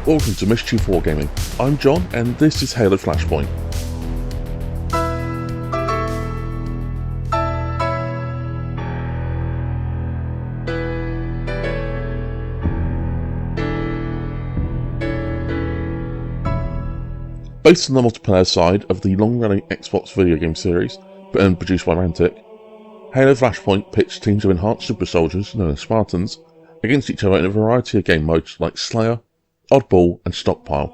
Welcome to Mischief Wargaming. I'm John and this is Halo Flashpoint. Based on the multiplayer side of the long-running Xbox video game series and produced by Mantic, Halo Flashpoint pits teams of enhanced super soldiers, known as Spartans, against each other in a variety of game modes like Slayer, Oddball and Stockpile.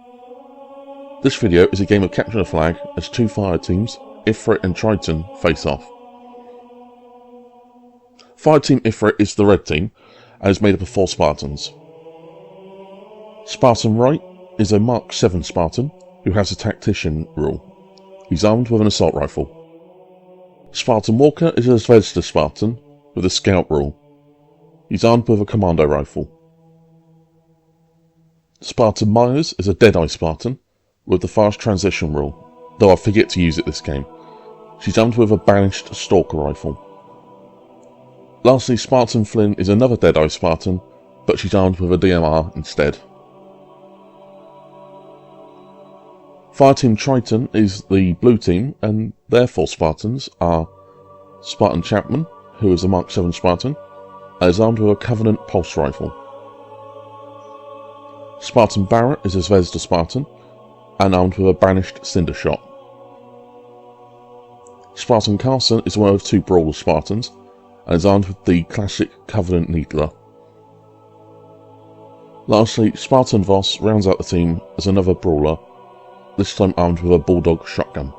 This video is a game of capture the flag as two Fireteams, Ifrit and Triton, face off. Fireteam Ifrit is the red team and is made up of 4 Spartans. Spartan Right is a Mark 7 Spartan who has a tactician rule. He's armed with an assault rifle. Spartan Walker is a Zvezda Spartan with a scout rule. He's armed with a commando rifle. Spartan Myers is a Deadeye Spartan with the fast transition rule, though I forget to use it this game. She's armed with a banished stalker rifle. Lastly, Spartan Flynn is another Deadeye Spartan, but she's armed with a DMR instead. Fireteam Triton is the blue team, and their 4 Spartans are Spartan Chapman, who is a Mark 7 Spartan, and is armed with a Covenant pulse rifle. Spartan Barrett is a Zvezda Spartan, and armed with a banished cinder shot. Spartan Carson is one of 2 Brawler Spartans, and is armed with the classic Covenant Needler. Lastly, Spartan Voss rounds out the team as another Brawler, this time armed with a Bulldog shotgun.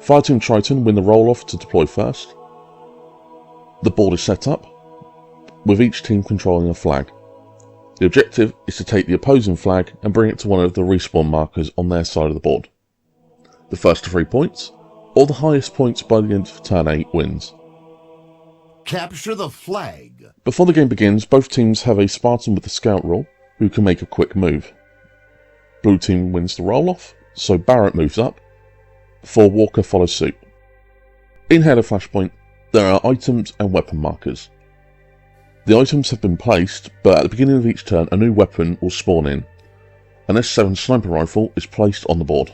Fireteam Triton win the roll-off to deploy first. The board is set up, with each team controlling a flag. The objective is to take the opposing flag and bring it to one of the respawn markers on their side of the board. The first to 3 points, or the highest points by the end of turn 8 wins. Capture the flag. Before the game begins, both teams have a Spartan with the scout rule, who can make a quick move. Blue team wins the roll-off, so Barrett moves up, before Walker follows suit. In Halo Flashpoint, there are items and weapon markers. The items have been placed, but at the beginning of each turn a new weapon will spawn in. An S7 sniper rifle is placed on the board.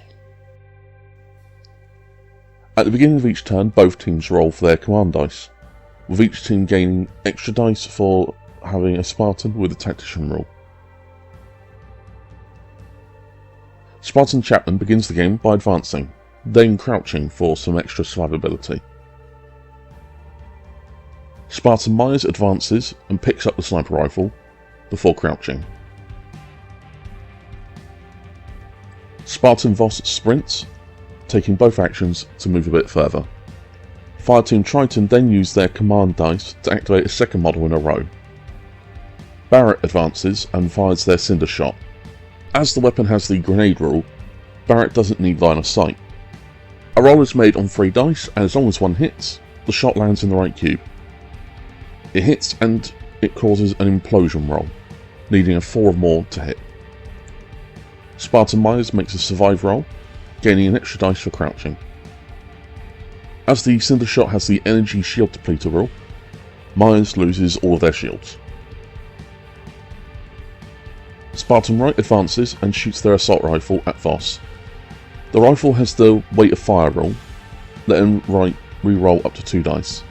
At the beginning of each turn, both teams roll for their command dice, with each team gaining extra dice for having a Spartan with a tactician rule. Spartan Chapman begins the game by advancing, then crouching for some extra survivability. Spartan Myers advances and picks up the sniper rifle before crouching. Spartan Voss sprints, taking both actions to move a bit further. Fireteam Triton then use their command dice to activate a second model in a row. Barrett advances and fires their cinder shot. As the weapon has the grenade rule, Barrett doesn't need line of sight. A roll is made on 3 dice, and as long as one hits, the shot lands in the right cube. It hits and it causes an implosion roll, needing a 4 or more to hit. Spartan Myers makes a survive roll, gaining an extra dice for crouching. As the cinder shot has the energy shield depleter rule, Myers loses all of their shields. Spartan Right advances and shoots their assault rifle at Voss. The rifle has the weight of fire rule, letting Right re-roll up to 2 dice.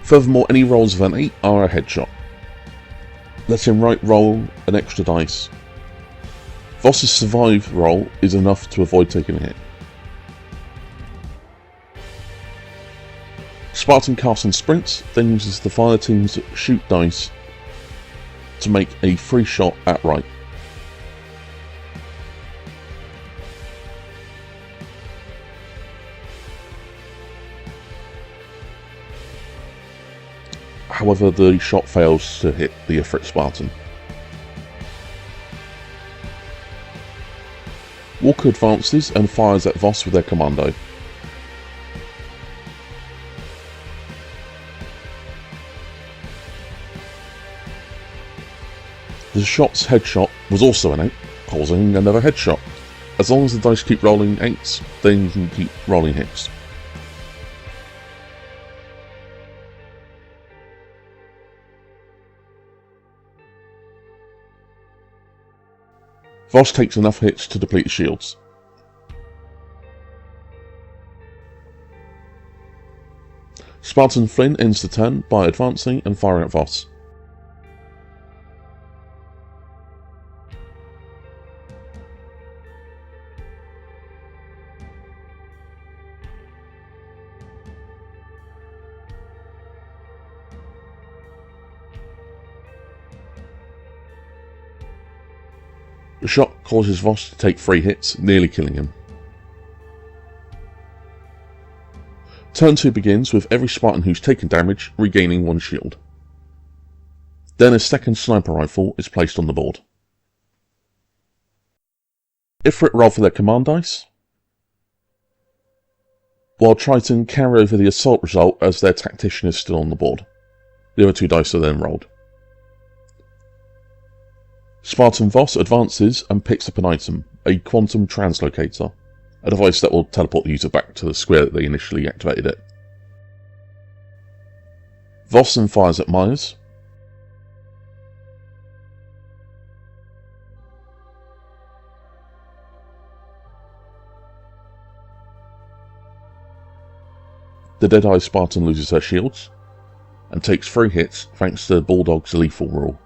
Furthermore, any rolls of an 8 are a headshot. Letting Right roll an extra dice. Voss's survive roll is enough to avoid taking a hit. Spartan Carson sprints, then uses the fire team's shoot dice to make a free shot at Right. However, the shot fails to hit the Ifrit Spartan. Walker advances and fires at Voss with their commando. The shot's headshot was also an 8, causing another headshot. As long as the dice keep rolling 8s, then you can keep rolling hits. Voss takes enough hits to deplete his shields. Spartan Flynn ends the turn by advancing and firing at Voss. The shot causes Voss to take 3 hits, nearly killing him. Turn 2 begins with every Spartan who's taken damage regaining 1 shield. Then a second sniper rifle is placed on the board. Ifrit roll for their command dice, while Triton carry over the assault result as their tactician is still on the board. The other 2 dice are then rolled. Spartan Voss advances and picks up an item, a quantum translocator, a device that will teleport the user back to the square that they initially activated it. Voss then fires at Myers. The Deadeye Spartan loses her shields, and takes 3 hits thanks to the Bulldog's lethal rule.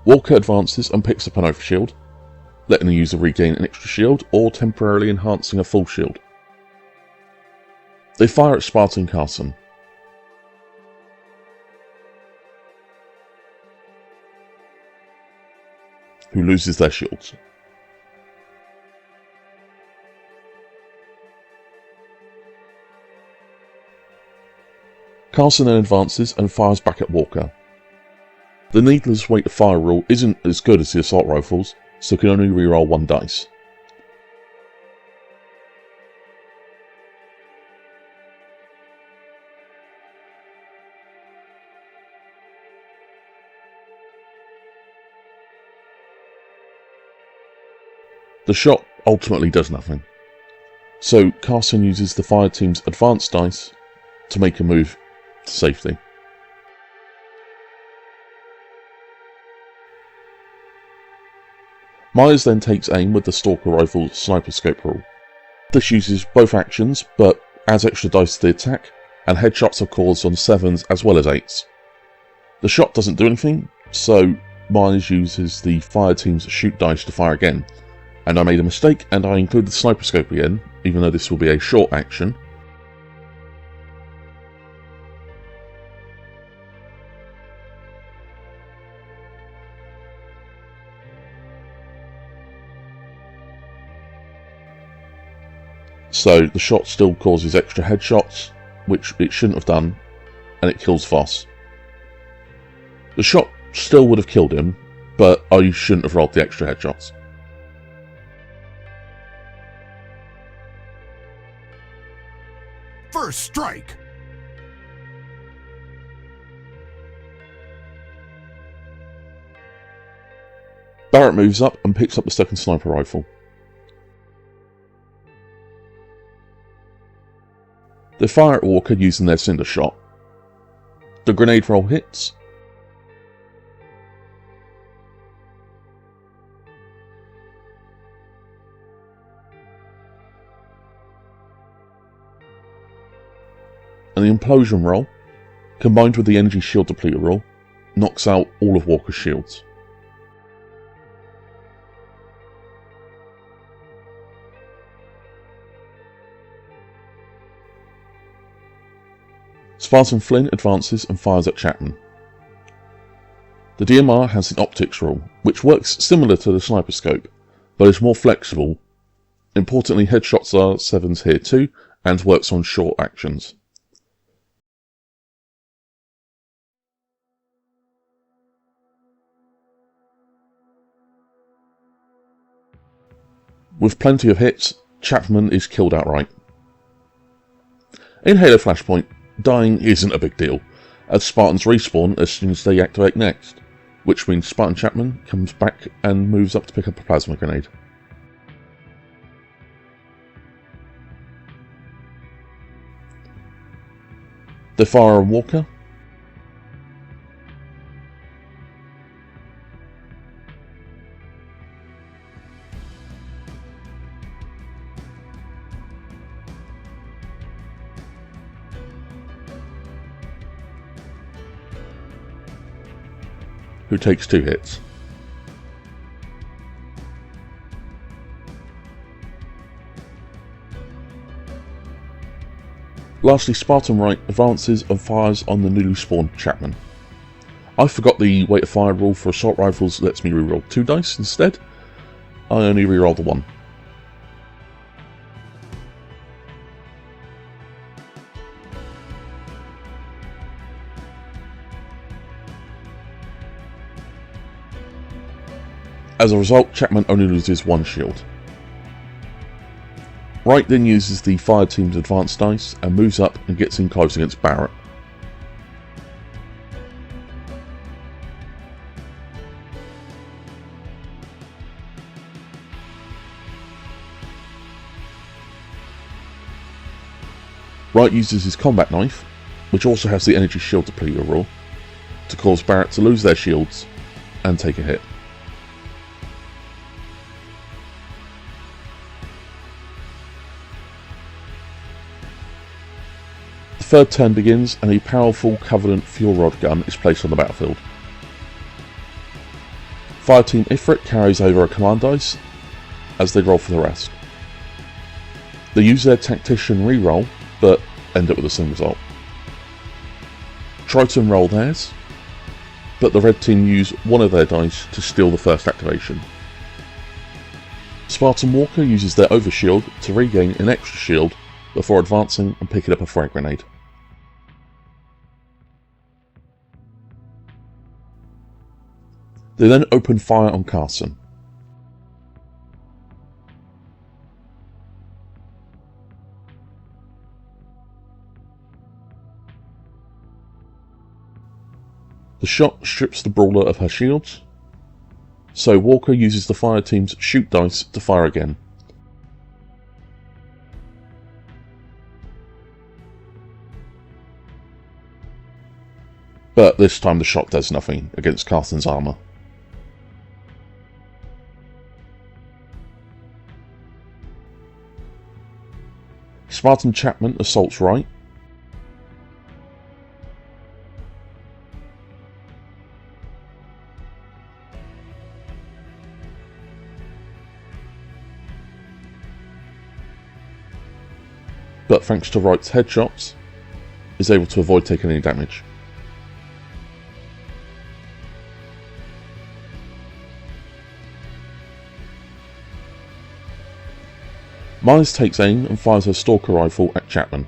Walker advances and picks up an overshield, letting the user regain an extra shield or temporarily enhancing a full shield. They fire at Spartan Carson. Who loses their shields. Carson then advances and fires back at Walker. The needless wait to fire rule isn't as good as the assault rifles, so can only reroll 1 dice. The shot ultimately does nothing, so Carson uses the Fireteam's advanced dice to make a move to safety. Myers then takes aim with the Stalker Rifle's Sniper Scope rule. This uses both actions, but adds extra dice to the attack, and headshots are caused on 7s as well as 8s. The shot doesn't do anything, so Myers uses the Fireteam's shoot dice to fire again, and I made a mistake and I included the Sniper Scope again, even though this will be a short action. So the shot still causes extra headshots, which it shouldn't have done, and it kills Voss. The shot still would have killed him, but I shouldn't have rolled the extra headshots. First strike! Barrett moves up and picks up the second sniper rifle. They fire at Walker using their Cinder Shot. The grenade roll hits. And the implosion roll, combined with the energy shield depleter roll, knocks out all of Walker's shields. Spartan Flynn advances and fires at Chapman. The DMR has the optics rule, which works similar to the sniper scope, but is more flexible. Importantly, headshots are 7s here too, and works on short actions. With plenty of hits, Chapman is killed outright. In Halo Flashpoint, dying isn't a big deal, as Spartans respawn as soon as they activate next, which means Spartan Chapman comes back and moves up to pick up a plasma grenade. They fire on Walker. who takes 2 hits. Lastly, Spartan Right advances and fires on the newly spawned Chapman. I forgot the weight of fire rule for assault rifles lets me reroll 2 dice instead. I only reroll the 1. As a result, Chapman only loses 1 shield. Wright then uses the Fireteam's advanced dice and moves up and gets in close against Barrett. Wright uses his combat knife, which also has the energy shield depleter rule, to cause Barrett to lose their shields and take a hit. The third turn begins and a powerful Covenant fuel rod gun is placed on the battlefield. Fireteam Ifrit carries over a command dice as they roll for the rest. They use their tactician reroll, but end up with the same result. Triton roll theirs, but the red team use one of their dice to steal the first activation. Spartan Walker uses their overshield to regain an extra shield before advancing and picking up a frag grenade. They then open fire on Carson. The shot strips the brawler of her shields, so Walker uses the fire team's shoot dice to fire again. But this time the shot does nothing against Carson's armour. Spartan Chapman assaults Wright. But thanks to Wright's headshots, is able to avoid taking any damage. Myers takes aim and fires her stalker rifle at Chapman.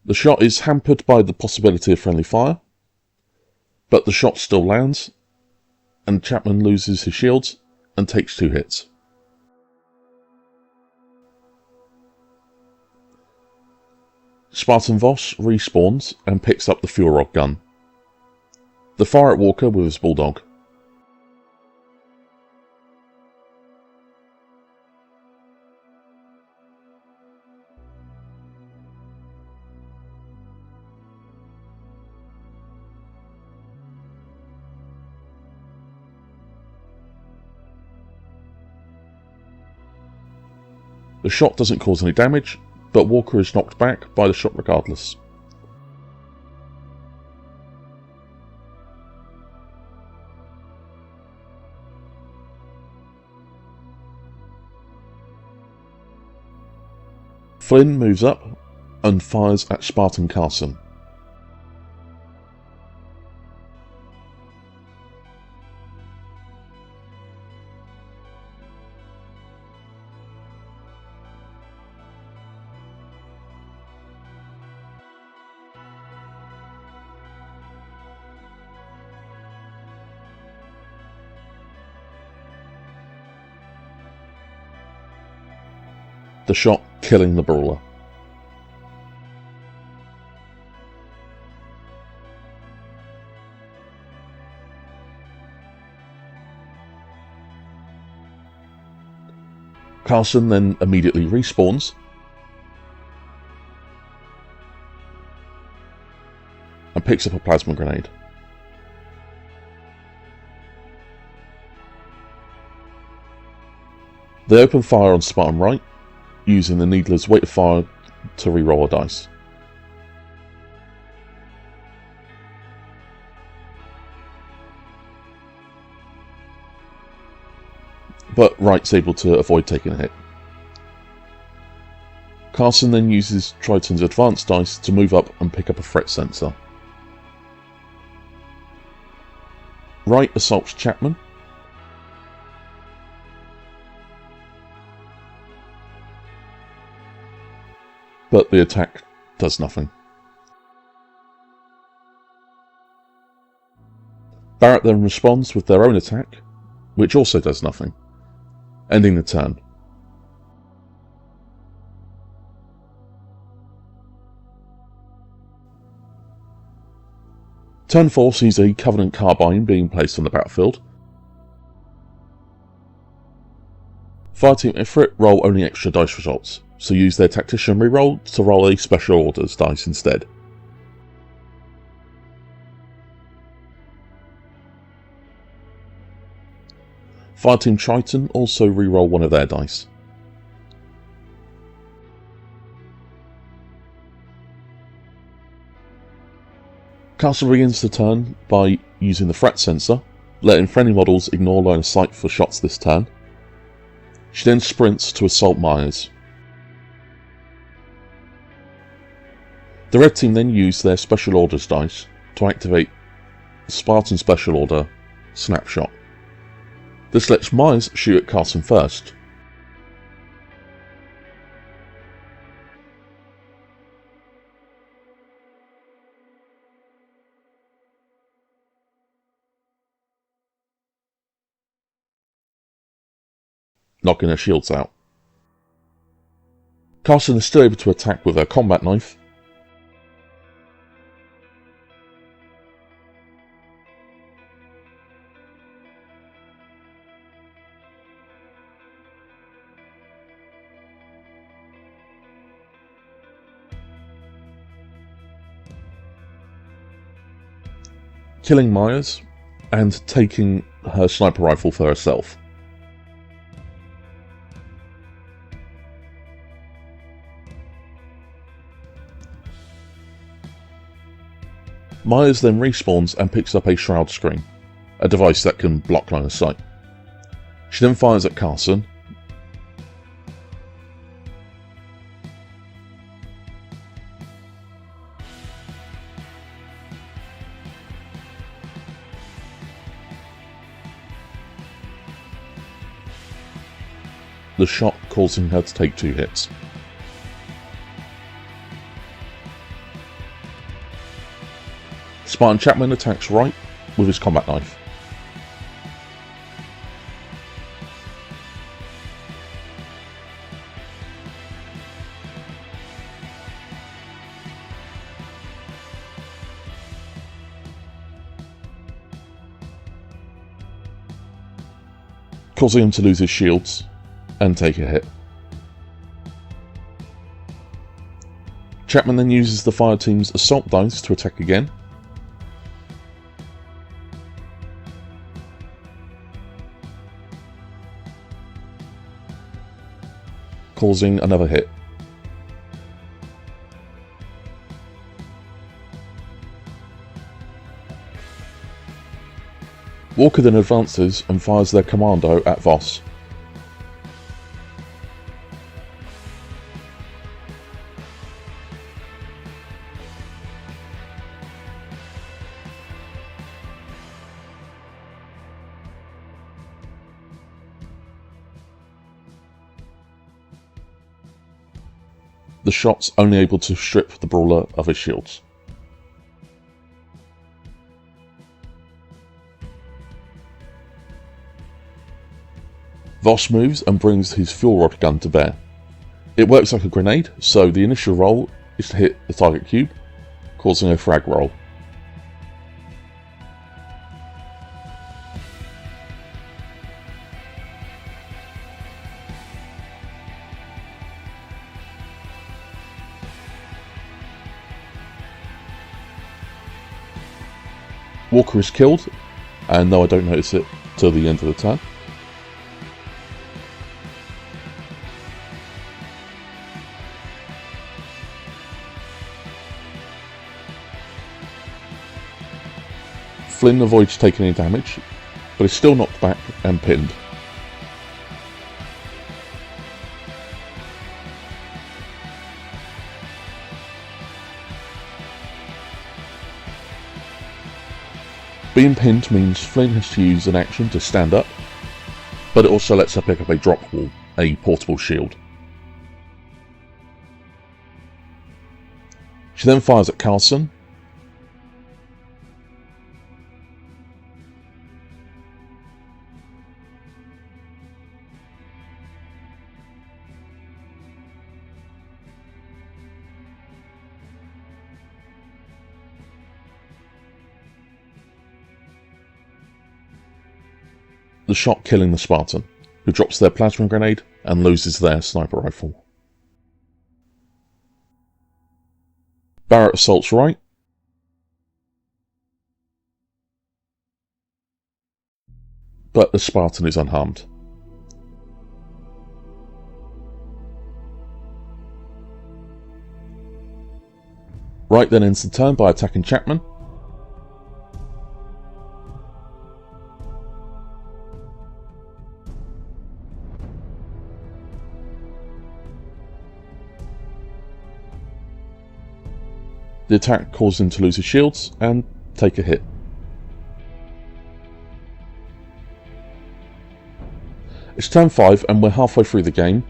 The shot is hampered by the possibility of friendly fire, but the shot still lands, and Chapman loses his shields and takes 2 hits. Spartan Voss respawns and picks up the fuel rod gun. They fire at Walker with his bulldog. The shot doesn't cause any damage, but Walker is knocked back by the shot regardless. Flynn moves up and fires at Spartan Carson. The shot killing the brawler. Carson then immediately respawns and picks up a plasma grenade. They open fire on Spartan Right, using the Needler's weight of fire to reroll a dice. but Wright's able to avoid taking a hit. Carson then uses Triton's advanced dice to move up and pick up a threat sensor. Wright assaults Chapman. But the attack does nothing. Barrett then responds with their own attack, which also does nothing, ending the turn. Turn 4 sees a Covenant Carbine being placed on the battlefield. Fireteam Ifrit roll only extra dice results, so use their Tactician reroll to roll a Special Orders dice instead. Fireteam Triton also reroll one of their dice. Castle begins the turn by using the threat sensor, letting friendly models ignore line of sight for shots this turn. She then sprints to assault Myers. The red team then use their Special Orders dice to activate Spartan Special Order Snapshot. This lets Myers shoot at Carson first. Knocking her shields out. Carson is still able to attack with her combat knife. Killing Myers and taking her sniper rifle for herself. Myers then respawns and picks up a shroud screen, a device that can block line of sight. She then fires at Carson. The shot causing her to take 2 hits. Spartan Chapman attacks Wright with his combat knife. Causing him to lose his shields and take a hit. Chapman then uses the Fireteam's assault dice to attack again. Causing another hit. Walker then advances and fires their commando at Voss. The shot's only able to strip the brawler of his shields. Voss moves and brings his fuel rod gun to bear. It works like a grenade, so the initial roll is to hit the target cube, causing a frag roll. Walker is killed, and no, I don't notice it till the end of the turn. Flynn avoids taking any damage, but is still knocked back and pinned. Being pinned means Flynn has to use an action to stand up, but it also lets her pick up a drop wall, a portable shield. She then fires at Carlson. The shot killing the Spartan, who drops their plasma grenade and loses their sniper rifle. Barrett assaults right. But the Spartan is unharmed. Right then ends the turn by attacking Chapman. The attack caused him to lose his shields and take a hit. It's turn 5 and we're halfway through the game,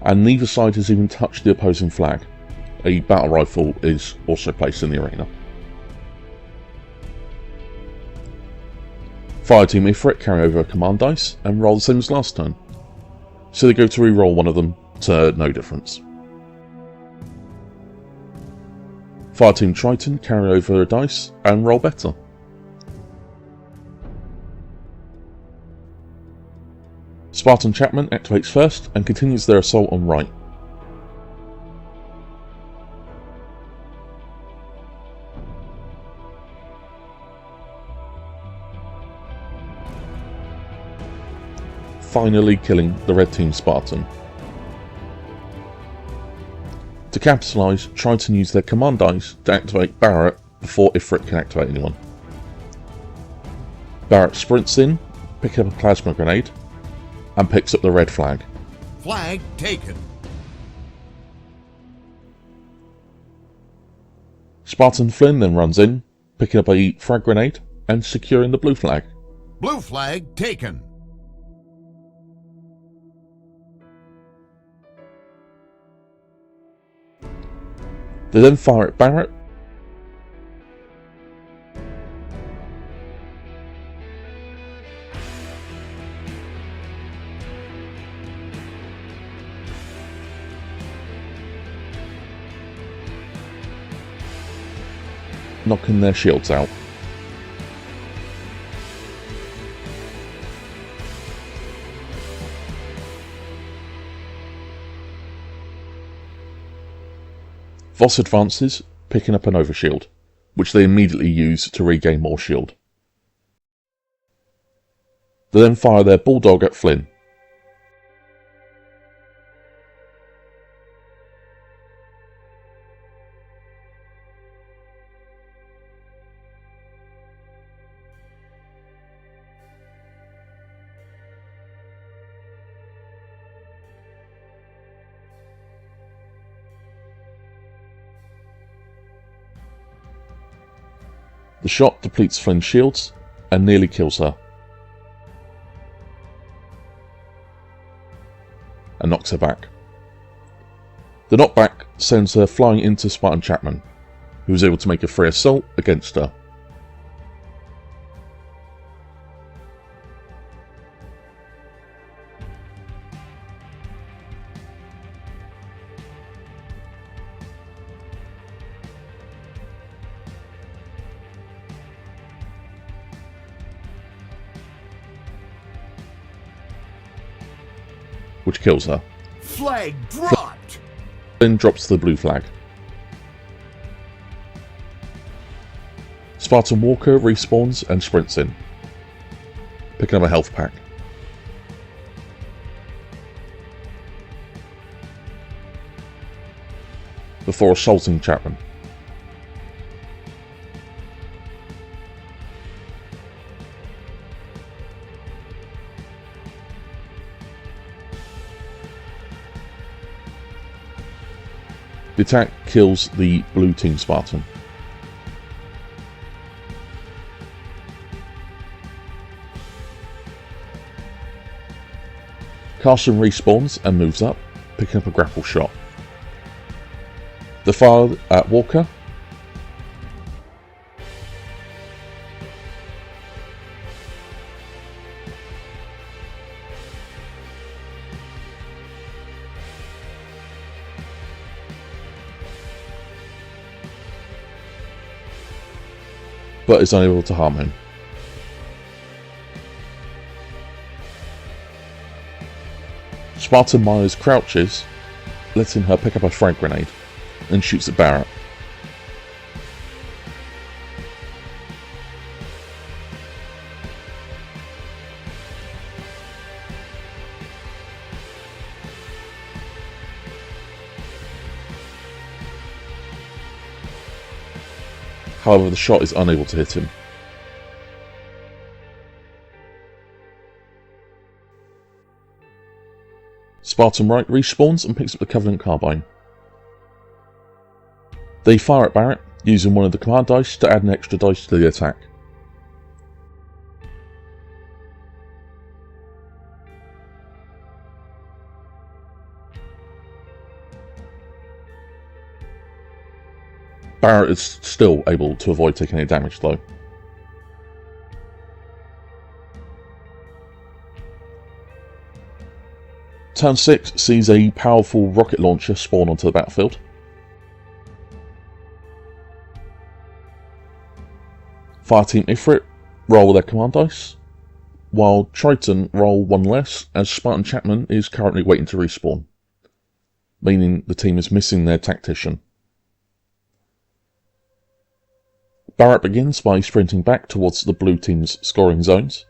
and neither side has even touched the opposing flag. A battle rifle is also placed in the arena. Fireteam Ifrit carry over a command dice and roll the same as last turn, so they go to re-roll one of them to no difference. Fireteam Triton carry over a dice and roll better. Spartan Chapman activates first and continues their assault on right. Finally killing the red team Spartan. To capitalise, Triton use their command dice to activate Barrett before Ifrit can activate anyone. Barrett sprints in, picking up a plasma grenade, and picks up the red flag. Flag taken. Spartan Flynn then runs in, picking up a frag grenade and securing the blue flag. Blue flag taken. They then fire at Barrett. Knocking their shields out. Voss advances, picking up an overshield, which they immediately use to regain more shield. They then fire their bulldog at Flynn. The shot depletes Flynn's shields and nearly kills her, and knocks her back. The knockback sends her flying into Spartan Chapman, who is able to make a free assault against her. Which kills her. Flag dropped. Flynn drops the blue flag. Spartan Walker respawns and sprints in, picking up a health pack. Before assaulting Chapman. The attack kills the blue team Spartan. Carson respawns and moves up, picking up a grapple shot. They fire at Walker. But is unable to harm him. Spartan Myers crouches, letting her pick up a frag grenade, and shoots at Barrett. However, the shot is unable to hit him. Spartan Right respawns and picks up the Covenant Carbine. They fire at Barrett, using one of the command dice to add an extra dice to the attack. Barrett is still able to avoid taking any damage though. Turn 6 sees a powerful rocket launcher spawn onto the battlefield. Fireteam Ifrit roll their command dice, while Triton roll one less as Spartan Chapman is currently waiting to respawn, meaning the team is missing their tactician. Barrett begins by sprinting back towards the blue team's scoring zones,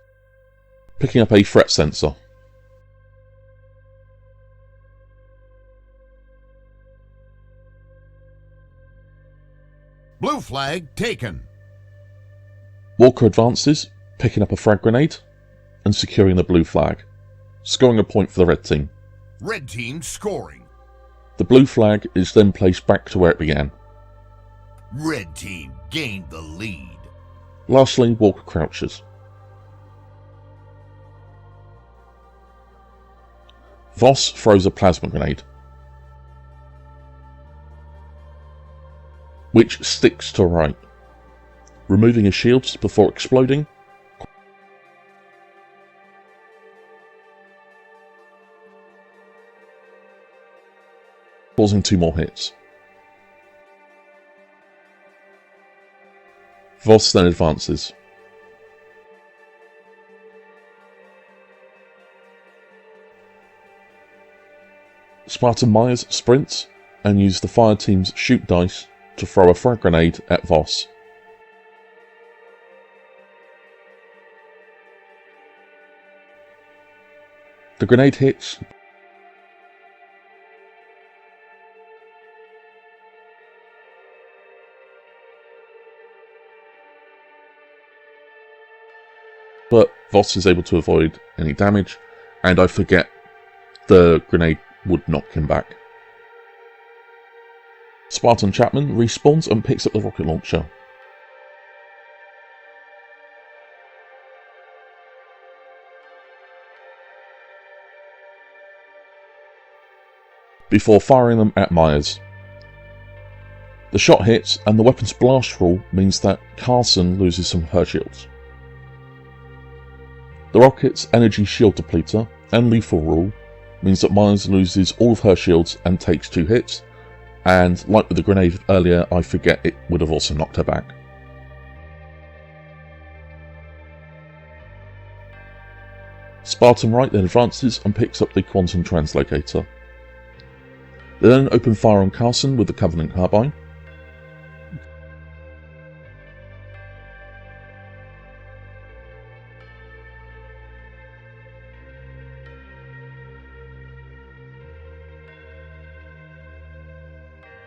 picking up a threat sensor. Blue flag taken. Walker advances, picking up a frag grenade and securing the blue flag, scoring a point for the red team. Red team scoring. The blue flag is then placed back to where it began. Red team gained the lead. Lastly, Walker crouches. Voss throws a plasma grenade, which sticks to right, removing his shields before exploding, causing 2 more hits. Voss then advances. Spartan Myers sprints and uses the fire team's shoot dice to throw a frag grenade at Voss. The grenade hits, but Voss is able to avoid any damage, and I forget the grenade would knock him back. Spartan Chapman respawns and picks up the rocket launcher. Before firing them at Myers. The shot hits, and the weapon's blast rule means that Carson loses some of her shields. The rocket's energy shield depleter and lethal rule means that Myers loses all of her shields and takes 2 hits, and like with the grenade earlier, I forget it would have also knocked her back. Spartan Right then advances and picks up the quantum translocator. They then open fire on Carson with the Covenant Carbine.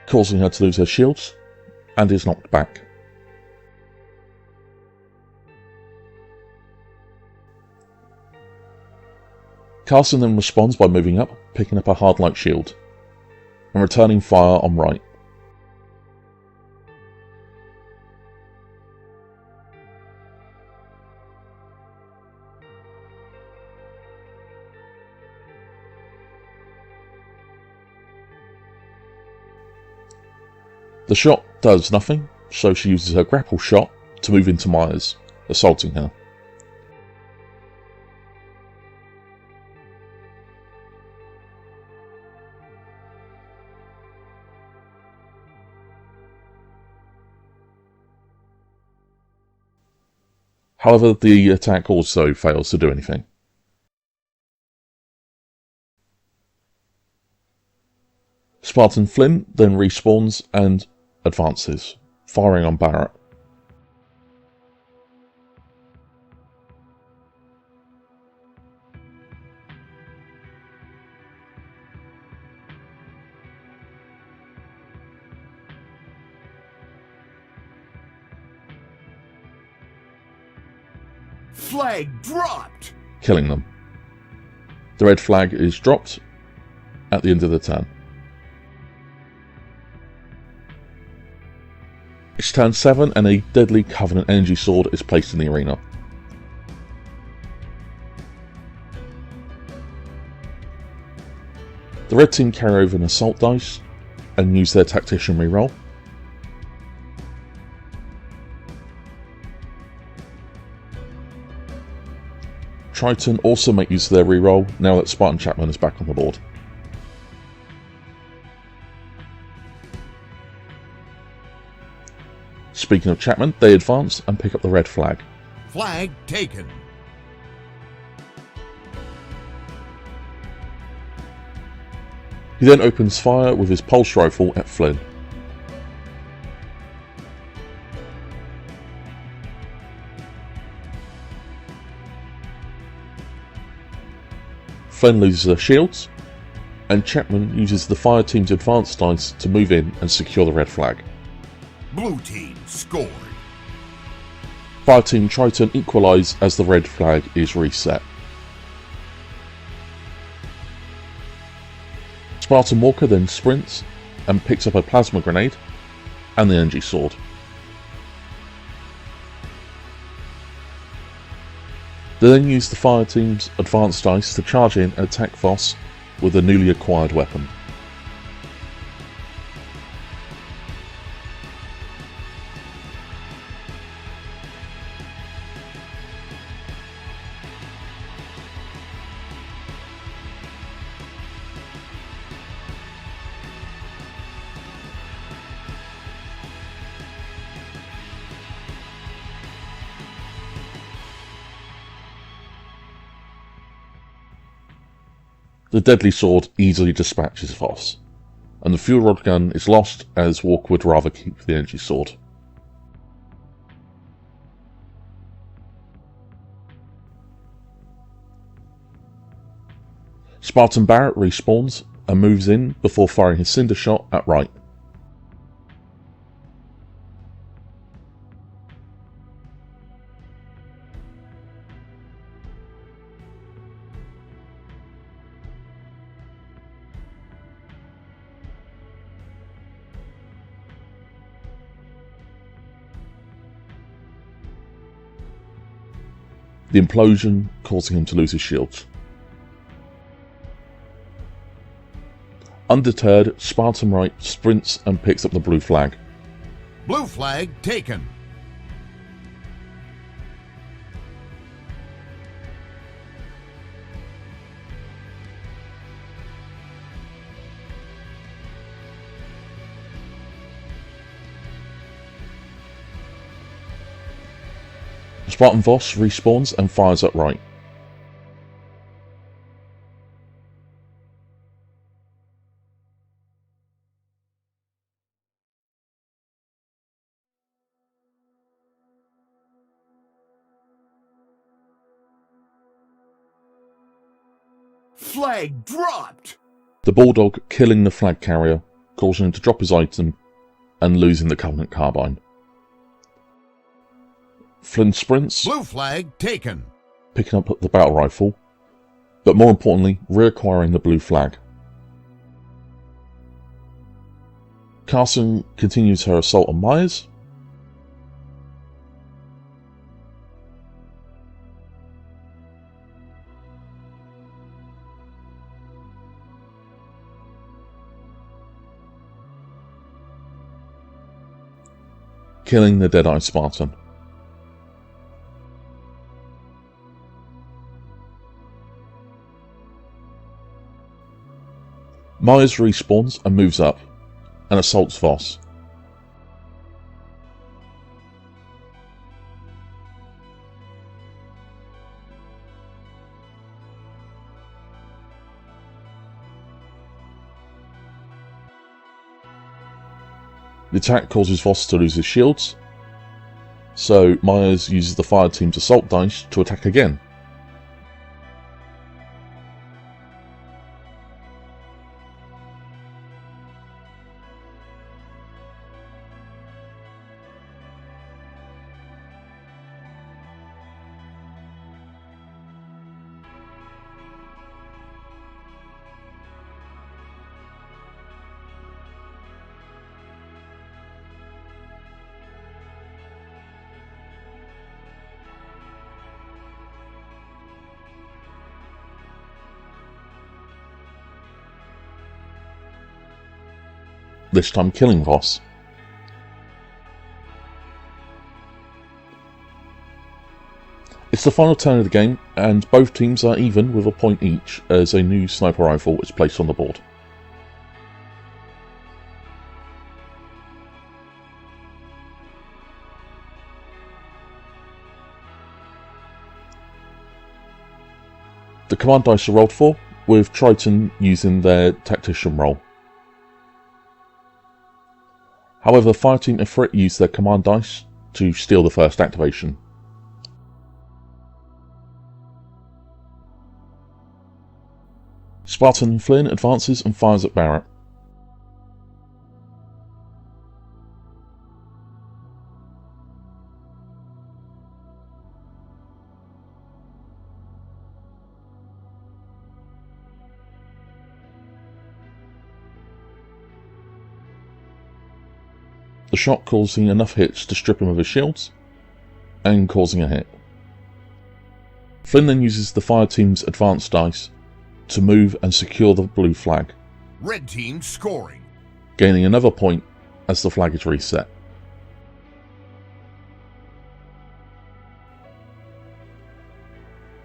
Causing her to lose her shields, and is knocked back. Carson then responds by moving up, picking up a hard light shield, and returning fire on Right. The shot does nothing, so she uses her grapple shot to move into Myers, assaulting her. However, the attack also fails to do anything. Spartan Flynn then respawns and advances, firing on Barrett. Flag dropped! Killing them. The red flag is dropped at the end of the turn. It's turn 7 and a deadly Covenant energy sword is placed in the arena. The red team carry over an assault dice and use their tactician reroll. Triton also make use of their reroll now that Spartan Chapman is back on the board. Speaking of Chapman, they advance and pick up the red flag. Flag taken. He then opens fire with his pulse rifle at Flynn. Flynn loses her shields, and Chapman uses the fire team's advance dice to move in and secure the red flag. Blue team scored. Fireteam Triton equalise as the red flag is reset. Spartan Walker then sprints and picks up a plasma grenade and the energy sword. They then use the fire team's advanced dice to charge in and attack Voss with a newly acquired weapon. The deadly sword easily dispatches Voss, and the fuel rod gun is lost as Walker would rather keep the energy sword. Spartan Barrett respawns and moves in before firing his cinder shot at Wright. The implosion causing him to lose his shields. Undeterred, Spartan Wright sprints and picks up the blue flag. Blue flag taken. Spartan Voss respawns and fires at Wright. Flag dropped! The Bulldog killing the flag carrier, causing him to drop his item and losing the Covenant carbine. Flynn sprints, Blue flag taken. picking up the battle rifle, but more importantly, reacquiring the blue flag. Carson continues her assault on Myers. killing the Deadeye Spartan. Myers respawns and moves up, and assaults Voss. The attack causes Voss to lose his shields, so Myers uses the Fireteam's assault dice to attack again. This time killing Voss. It's the final turn of the game, and both teams are even with a point each as a new sniper rifle is placed on the board. The command dice are rolled for, with Triton using their tactician role. However, Fireteam Ifrit used their command dice to steal the first activation. Spartan Flynn advances and fires at Barrett. The shot causing enough hits to strip him of his shields, and causing a hit. Flynn then uses the Fireteam's advanced dice to move and secure the blue flag, Red team scoring. gaining another point as the flag is reset.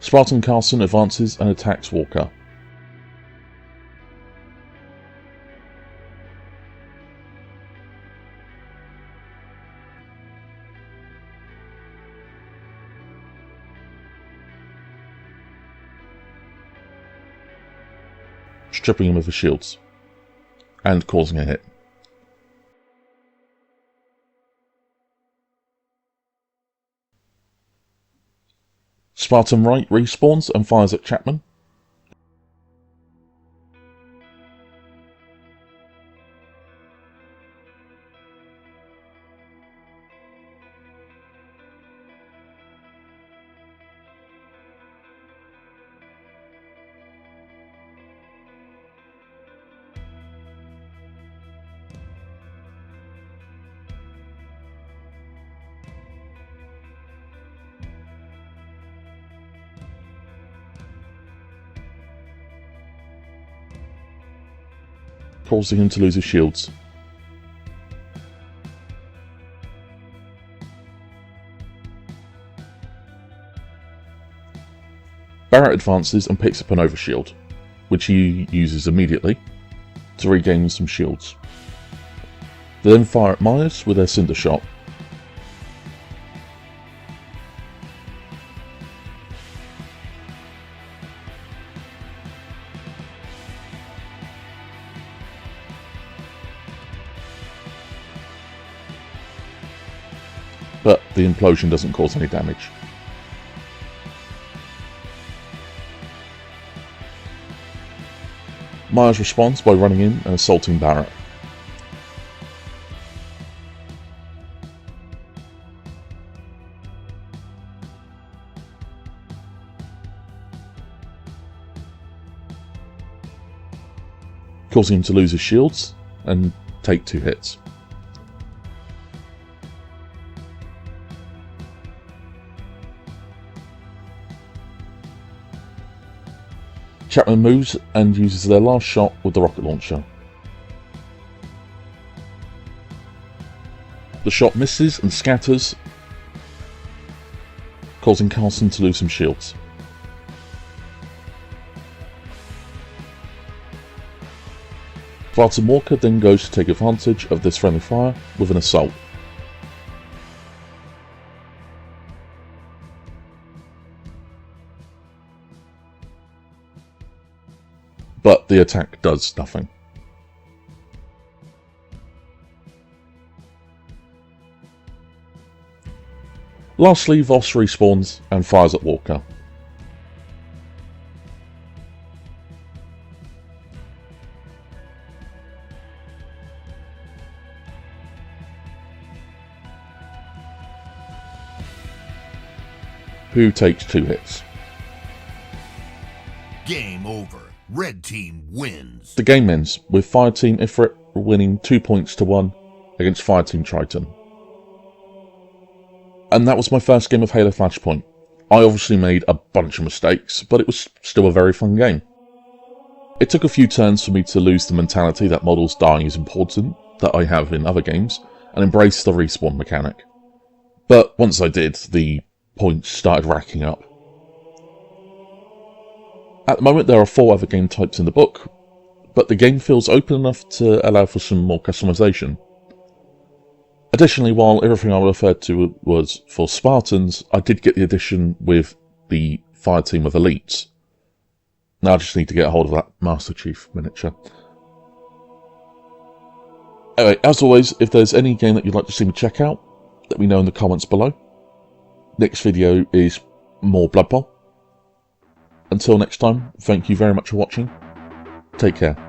Spartan Carlson advances and attacks Walker. Stripping him of his shields, and causing a hit. Spartan Wright respawns and fires at Chapman. Causing him to lose his shields. Barrett advances and picks up an overshield, which he uses immediately to regain some shields. They then fire at Myers with their Cinder Shot. But the implosion doesn't cause any damage. Myers responds by running in and assaulting Barrett. Causing him to lose his shields and take 2 hits. Chapman moves and uses their last shot with the rocket launcher. The shot misses and scatters, causing Carlson to lose some shields. Vartan Walker then goes to take advantage of this friendly fire with an assault. But the attack does nothing. Lastly, Voss respawns and fires at Walker. Who takes 2 hits. Game over. Red team wins. The game ends with Fireteam Ifrit winning 2 points to 1 against Fireteam Triton. And that was my first game of Halo Flashpoint. I obviously made a bunch of mistakes, but it was still a very fun game. It took a few turns for me to lose the mentality that models dying is important, that I have in other games, and embrace the respawn mechanic. But once I did, the points started racking up. At the moment there are 4 other game types in the book, but the game feels open enough to allow for some more customization. Additionally, while everything I referred to was for Spartans, I did get the addition with the Fireteam of Elites. Now I just need to get a hold of that Master Chief miniature. Anyway, as always, if there's any game that you'd like to see me check out, let me know in the comments below. Next video is more Blood Bowl. Until next time, thank you very much for watching. Take care.